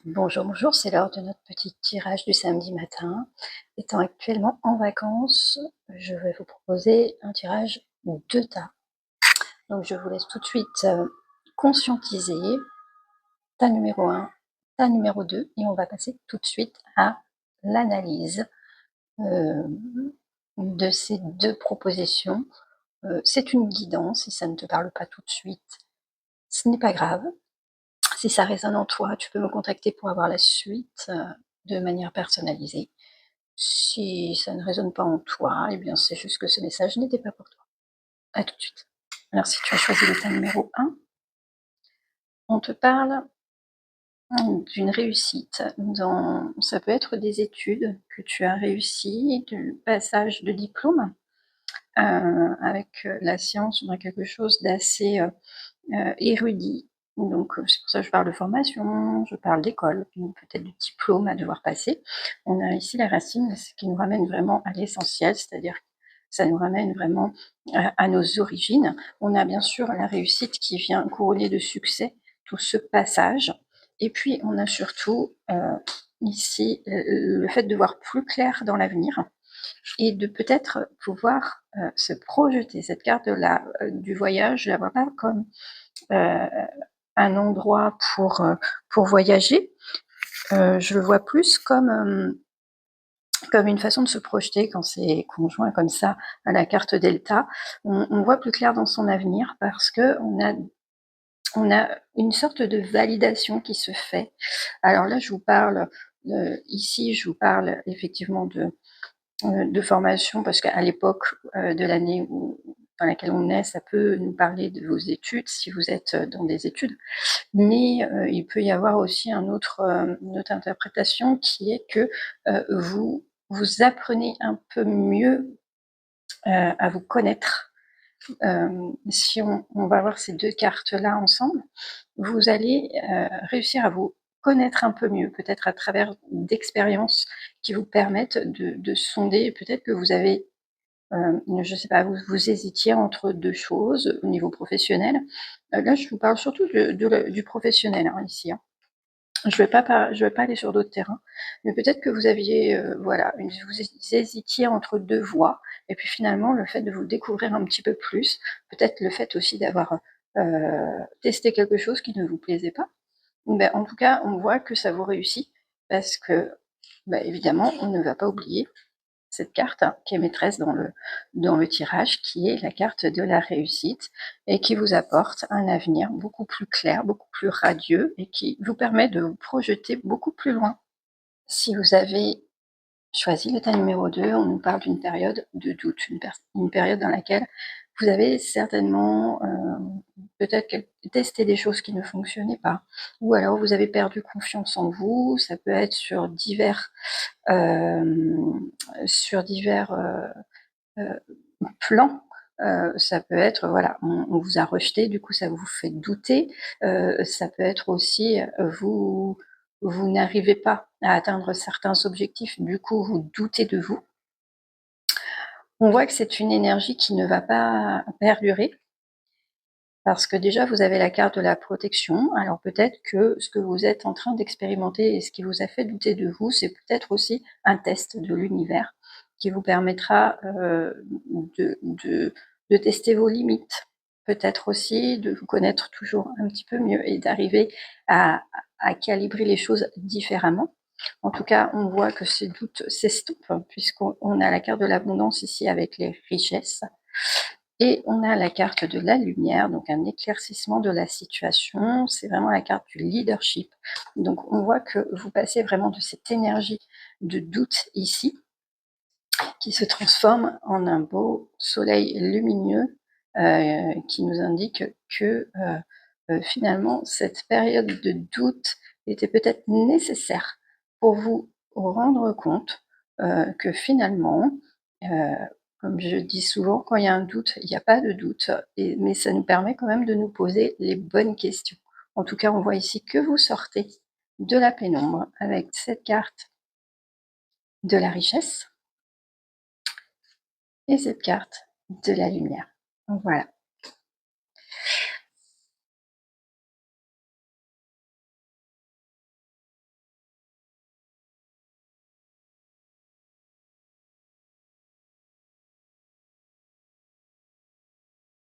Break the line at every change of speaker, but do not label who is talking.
Bonjour, bonjour, c'est l'heure de notre petit tirage du samedi matin. Étant actuellement en vacances, je vais vous proposer un tirage de tas. Donc je vous laisse tout de suite conscientiser tas numéro 1, tas numéro 2, et on va passer tout de suite à l'analyse de ces deux propositions. C'est une guidance, si ça ne te parle pas tout de suite, ce n'est pas grave. Si ça résonne en toi, tu peux me contacter pour avoir la suite de manière personnalisée. Si ça ne résonne pas en toi, eh bien c'est juste que ce message n'était pas pour toi. À tout de suite. Alors si tu as choisi l'état numéro 1, on te parle d'une réussite ça peut être des études que tu as réussi, du passage de diplôme avec la science, on a quelque chose d'assez érudit. Donc c'est pour ça que je parle de formation, je parle d'école, peut-être de diplôme à devoir passer. On a ici la racine, ce qui nous ramène vraiment à l'essentiel, c'est-à-dire ça nous ramène vraiment à nos origines. On a bien sûr la réussite qui vient couronner de succès tout ce passage. Et puis on a surtout ici le fait de voir plus clair dans l'avenir et de peut-être pouvoir se projeter. Cette carte du voyage, je la vois pas comme un endroit pour voyager. Je le vois plus comme une façon de se projeter quand c'est conjoint comme ça à la carte Delta. On voit plus clair dans son avenir parce que on a une sorte de validation qui se fait. Alors là, je vous parle ici, je vous parle effectivement de formation parce qu'à l'époque de l'année dans laquelle on est, ça peut nous parler de vos études si vous êtes dans des études. Mais il peut y avoir aussi une autre interprétation qui est que vous apprenez un peu mieux à vous connaître. Si on va voir ces deux cartes-là ensemble, vous allez réussir à vous connaître un peu mieux, peut-être à travers d'expériences qui vous permettent de sonder. Peut-être que vous avez, je ne sais pas, vous hésitiez entre deux choses au niveau professionnel. Là, je vous parle surtout du professionnel ici. Je vais pas aller sur d'autres terrains, mais peut-être que vous aviez, vous hésitiez entre deux voies, et puis finalement, le fait de vous découvrir un petit peu plus, peut-être le fait aussi d'avoir testé quelque chose qui ne vous plaisait pas. Ben, en tout cas, on voit que ça vous réussit parce que, évidemment, on ne va pas oublier cette carte qui est maîtresse dans le tirage, qui est la carte de la réussite et qui vous apporte un avenir beaucoup plus clair, beaucoup plus radieux et qui vous permet de vous projeter beaucoup plus loin. Si vous avez choisi l'état numéro 2, on nous parle d'une période de doute, une période dans laquelle vous avez certainement peut-être testé des choses qui ne fonctionnaient pas, ou alors vous avez perdu confiance en vous. Ça peut être sur divers plans. Ça peut être, voilà, on vous a rejeté, du coup ça vous fait douter. Ça peut être aussi, vous n'arrivez pas à atteindre certains objectifs, du coup vous doutez de vous. On voit que c'est une énergie qui ne va pas perdurer, parce que déjà vous avez la carte de la protection. Alors peut-être que ce que vous êtes en train d'expérimenter et ce qui vous a fait douter de vous, c'est peut-être aussi un test de l'univers qui vous permettra de tester vos limites, peut-être aussi de vous connaître toujours un petit peu mieux et d'arriver à calibrer les choses différemment. En tout cas, on voit que ces doutes s'estompent puisqu'on a la carte de l'abondance ici avec les richesses. Et on a la carte de la lumière, donc un éclaircissement de la situation. C'est vraiment la carte du leadership. Donc on voit que vous passez vraiment de cette énergie de doute ici, qui se transforme en un beau soleil lumineux qui nous indique que finalement cette période de doute était peut-être nécessaire pour vous rendre compte que finalement, euh, comme je dis souvent, quand il y a un doute, il n'y a pas de doute, mais ça nous permet quand même de nous poser les bonnes questions. En tout cas, on voit ici que vous sortez de la pénombre avec cette carte de la richesse et cette carte de la lumière. Voilà.